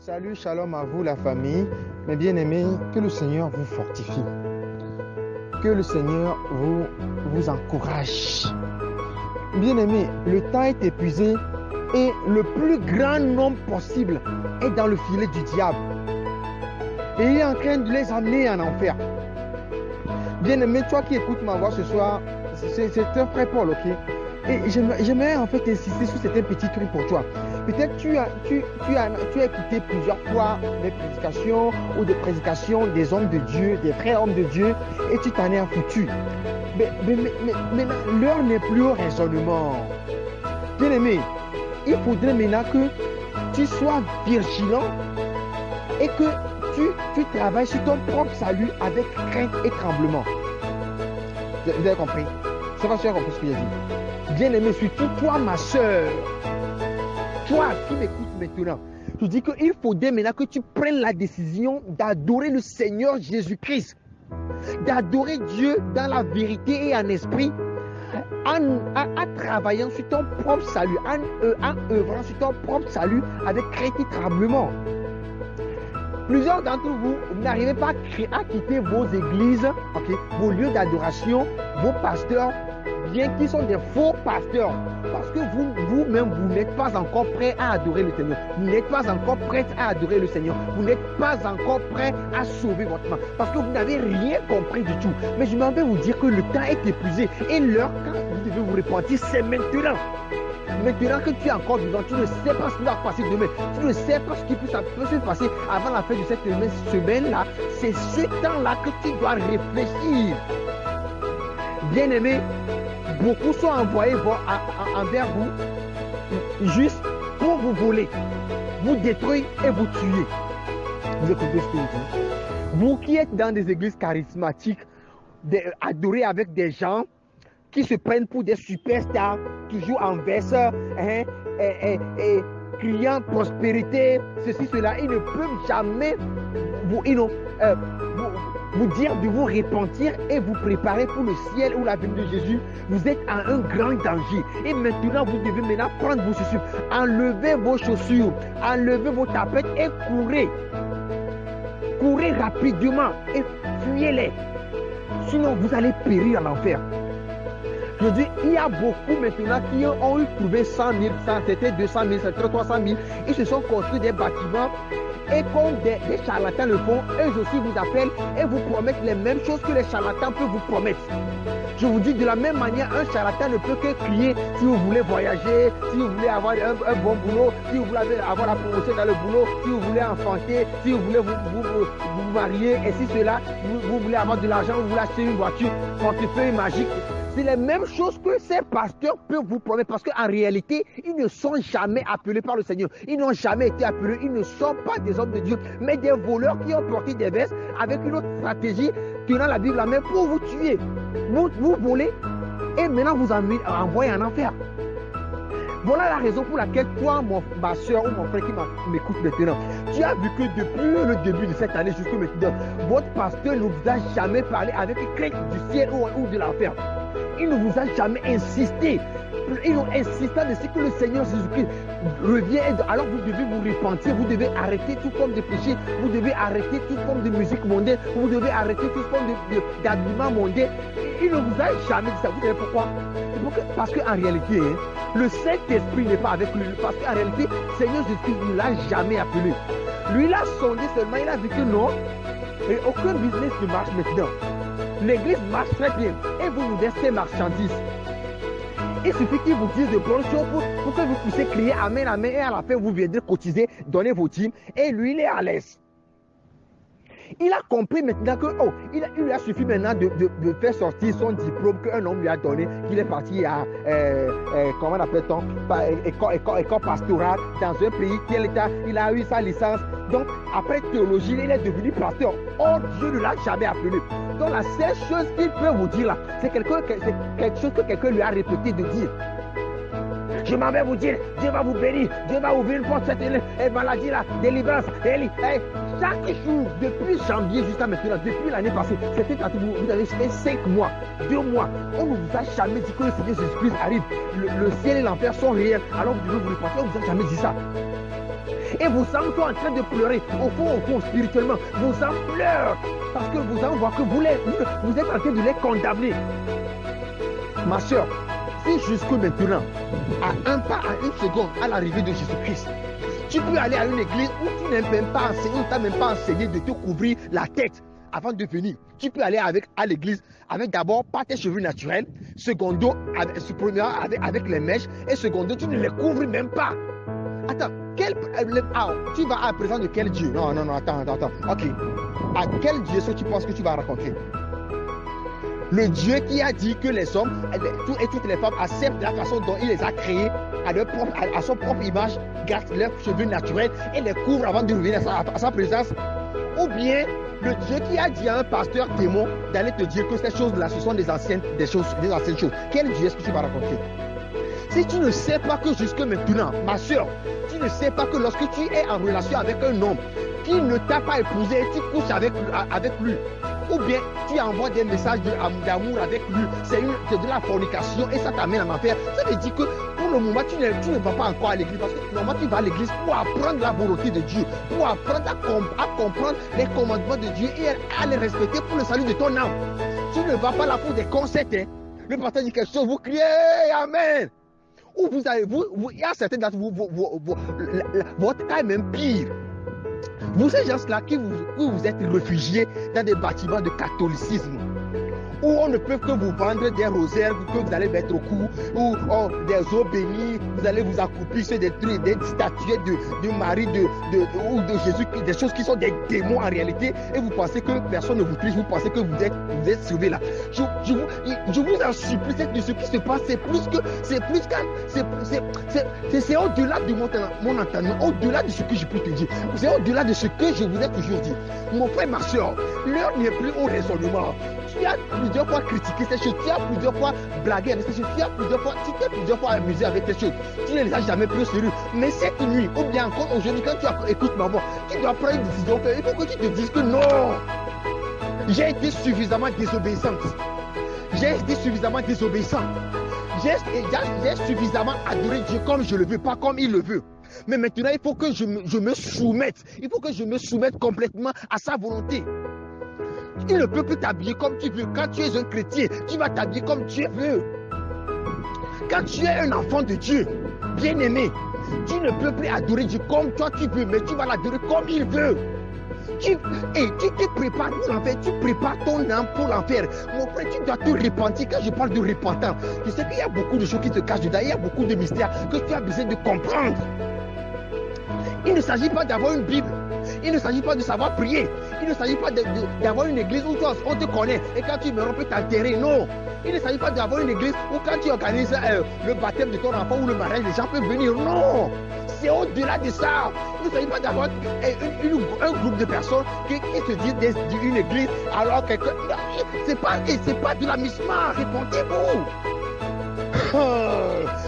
Salut, shalom à vous la famille. Mes bien-aimés, que le Seigneur vous fortifie. Que le Seigneur vous encourage. Bien-aimés, le temps est épuisé et le plus grand nombre possible est dans le filet du diable. Et il est en train de les amener en enfer. Bien-aimé, toi qui écoutes ma voix ce soir, c'est un frère Paul, ok? Et j'aimerais en fait insister sur certains petits trucs pour toi. Peut-être tu as écouté plusieurs fois des prédications ou des prédications des hommes de Dieu, des frères hommes de Dieu, et tu t'en es foutu. Mais maintenant, l'heure n'est plus au raisonnement. Bien-aimé, il faudrait maintenant que tu sois vigilant et que tu travailles sur ton propre salut avec crainte et tremblement. Vous avez compris? C'est pas sûr qu'on peut ce que j'ai dit. Bien-aimé, surtout toi, ma soeur, toi qui m'écoutes maintenant, je dis qu'il faudrait maintenant que tu prennes la décision d'adorer le Seigneur Jésus-Christ, d'adorer Dieu dans la vérité et en esprit, en travaillant sur ton propre salut, en œuvrant sur ton propre salut avec crainte et tremblement. Plusieurs d'entre vous n'arrivez pas à quitter vos églises, okay, vos lieux d'adoration, vos pasteurs, bien qu'ils sont des faux pasteurs, parce que vous-même, vous n'êtes pas encore prêts à adorer le Seigneur. Vous n'êtes pas encore prêts à adorer le Seigneur. Vous n'êtes pas encore prêts à sauver votre âme, parce que vous n'avez rien compris du tout. Mais je m'en vais vous dire que le temps est épuisé et l'heure, quand vous devez vous repentir, c'est maintenant. Maintenant que tu es encore vivant, tu ne sais pas ce qui va passer demain. Tu ne sais pas ce qui peut se passer avant la fin de cette semaine-là. C'est ce temps-là que tu dois réfléchir. Bien-aimé, beaucoup sont envoyés envers vous juste pour vous voler, vous détruire et vous tuer. Vous écoutez ce que je dis? Vous qui êtes dans des églises charismatiques, adorées avec des gens qui se prennent pour des superstars, toujours en veste, criant prospérité, ceci, cela, ils ne peuvent jamais vous dire de vous repentir et vous préparer pour le ciel ou la venue de Jésus. Vous êtes à un grand danger. Et maintenant, vous devez maintenant prendre vos chaussures, enlevez vos chaussures, enlevez vos tapettes et courez. Courez rapidement et fuyez-les. Sinon, vous allez périr en enfer. Je dis, il y a beaucoup maintenant qui ont trouvé 100 000, c'était 200 000, c'était 300 000. Ils se sont construits des bâtiments et comme des charlatans le font, eux aussi vous appellent et vous promettent les mêmes choses que les charlatans peuvent vous promettre. Je vous dis de la même manière, un charlatan ne peut que crier si vous voulez voyager, si vous voulez avoir un bon boulot, si vous voulez avoir la promotion dans le boulot, si vous voulez enfanter, si vous voulez vous marier et si cela, vous voulez avoir de l'argent, vous voulez acheter une voiture, portefeuille magique. C'est les mêmes choses que ces pasteurs peuvent vous promettre parce qu'en réalité, ils ne sont jamais appelés par le Seigneur. Ils n'ont jamais été appelés. Ils ne sont pas des hommes de Dieu, mais des voleurs qui ont porté des vestes avec une autre stratégie, tenant la Bible à la main pour vous tuer. Vous volez et maintenant vous envoyez en enfer. Voilà la raison pour laquelle toi, ma soeur ou mon frère qui m'écoute maintenant, tu as vu que depuis le début de cette année jusqu'au maintenant, votre pasteur ne vous a jamais parlé avec crainte du ciel ou de l'enfer. Il ne vous a jamais insisté. Ils ont insisté dessus que le Seigneur Jésus-Christ revient. Alors vous devez vous repentir, vous devez arrêter toute forme de péché, vous devez arrêter toute forme de musique mondaine, vous devez arrêter toute forme d'habillement mondain. Il ne vous a jamais dit ça. Vous savez pourquoi? Parce qu'en réalité, le Saint-Esprit n'est pas avec lui. Parce qu'en réalité, le Seigneur Jésus-Christ ne l'a jamais appelé. Lui, il a sondé seulement, il a dit que non, et aucun business ne marche maintenant. L'église marche très bien et vous nous laissez marchandises. Il suffit qu'il vous dise de bonnes choses pour que vous puissiez crier Amen, Amen et à la fin vous viendrez cotiser, donner vos dîmes et lui il est à l'aise. Il a compris maintenant que il lui a suffi maintenant de faire sortir son diplôme qu'un homme lui a donné, qu'il est parti à comment appelle-t-on, école pastorale dans un pays, il a eu sa licence. Donc après théologie, il est devenu pasteur. Or Dieu ne l'a jamais appelé. Donc la seule chose qu'il peut vous dire là, c'est quelque chose que quelqu'un lui a répété de dire. Je m'en vais vous dire, Dieu va vous bénir, Dieu va ouvrir une porte, cette maladie là, délivrance. Chaque jour, depuis janvier jusqu'à maintenant, depuis l'année passée, vous avez fait 5 mois, 2 mois, on ne vous a jamais dit que le Seigneur Jésus-Christ arrive. Le ciel et l'enfer sont réels, alors vous devez vous repentir, on ne vous a jamais dit ça. Et vos âmes sont en train de pleurer. Au fond, spirituellement, vos âmes pleurent. Parce que vos âmes voient que vous êtes en train de les condamner. Ma soeur, si jusque maintenant, à un pas, à une seconde, à l'arrivée de Jésus-Christ, tu peux aller à une église où tu n'as même pas enseigné, où tu n'as même pas enseigné de te couvrir la tête avant de venir. Tu peux aller à l'église avec d'abord pas tes cheveux naturels, secondo, avec les mèches, et secondo, tu ne les couvres même pas. Attends, tu vas à présent de quel Dieu? Non, attends. Ok. À quel Dieu est-ce que tu penses que tu vas raconter? Le Dieu qui a dit que les hommes et toutes les femmes acceptent la façon dont il les a créés à son propre image, gardent leurs cheveux naturels et les couvrent avant de revenir à sa présence. Ou bien le Dieu qui a dit à un pasteur démon d'aller te dire que ces choses-là, ce sont des anciennes choses. Quel Dieu est-ce que tu vas raconter? Si tu ne sais pas que jusque maintenant, ma soeur, tu ne sais pas que lorsque tu es en relation avec un homme qui ne t'a pas épousé et tu couches avec lui, ou bien tu envoies des messages d'amour avec lui, c'est de la fornication et ça t'amène à m'affaire, ça veut dire que pour le moment tu ne vas pas encore à l'église parce que normalement tu vas à l'église pour apprendre la volonté de Dieu, pour apprendre à comprendre les commandements de Dieu et à les respecter pour le salut de ton âme. Tu ne vas pas là pour des concerts, hein. Le pasteur dit quelque chose, vous criez Amen. Ou il y a certaines dates, votre cas est même pire. Vous, ces gens-là qui vous êtes réfugiés dans des bâtiments de catholicisme, où on ne peut que vous vendre des rosaires que vous allez mettre au cou, ou des eaux bénies, vous allez vous accroupir sur des statuettes de Marie ou de Jésus, des choses qui sont des démons en réalité, et vous pensez que personne ne vous touche, vous pensez que vous êtes sauvés là. Je vous en supplie, ce qui se passe, c'est au-delà de mon entendement, au-delà de ce que je peux te dire, c'est au-delà de ce que je vous ai toujours dit. Mon frère, ma soeur, l'heure n'est plus au raisonnement. Tu as plusieurs fois critiqué ces choses, tu as plusieurs fois blagué avec ces choses, tu t'es plusieurs fois amusé avec ces choses, tu ne les as jamais pris au sérieux. Mais cette nuit, ou bien encore aujourd'hui, quand tu écoutes ma voix, tu dois prendre une décision. Il faut que tu te dises que non, j'ai été suffisamment désobéissante. J'ai suffisamment adoré Dieu comme je le veux, pas comme il le veut. Mais maintenant, il faut que je me soumette. Il faut que je me soumette complètement à sa volonté. Il ne peut plus t'habiller comme tu veux. Quand tu es un chrétien, tu vas t'habiller comme Dieu veut. Quand tu es un enfant de Dieu, bien-aimé, tu ne peux plus adorer Dieu comme toi tu veux, mais tu vas l'adorer comme il veut. Tu te prépares pour l'enfer, tu prépares ton âme pour l'enfer. Mon frère, tu dois te repentir. Quand je parle de repentance, je sais qu'il y a beaucoup de choses qui te cachent dedans, il y a beaucoup de mystères que tu as besoin de comprendre. Il ne s'agit pas d'avoir une Bible. Il ne s'agit pas de savoir prier. Il ne s'agit pas d'avoir une église où on te connaît et quand tu meurs on peut t'enterrer. Non. Il ne s'agit pas d'avoir une église où quand tu organises le baptême de ton enfant ou le mariage, les gens peuvent venir. Non. C'est au-delà de ça. Il ne s'agit pas d'avoir un groupe de personnes qui se disent d'une église alors que c'est pas de la misma. Répondez-vous.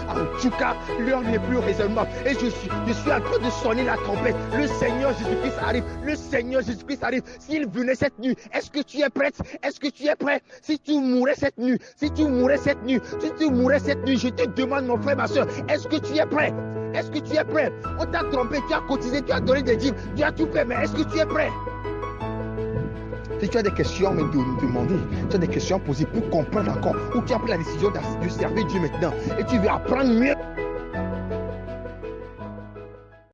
En tout cas, l'heure n'est plus au raisonnement. Et je suis en train de sonner la trompette. Le Seigneur Jésus-Christ arrive. Le Seigneur Jésus-Christ arrive. S'il venait cette nuit, est-ce que tu es prête? Est-ce que tu es prêt? Si tu mourrais cette nuit, je te demande, mon frère, ma soeur, est-ce que tu es prêt? Est-ce que tu es prêt? On t'a trompé, tu as cotisé, tu as donné des dîmes, tu as tout fait, mais est-ce que tu es prêt? Si tu as des questions à me demander, tu as des questions à poser pour comprendre encore, ou tu as pris la décision de servir Dieu maintenant, et tu veux apprendre mieux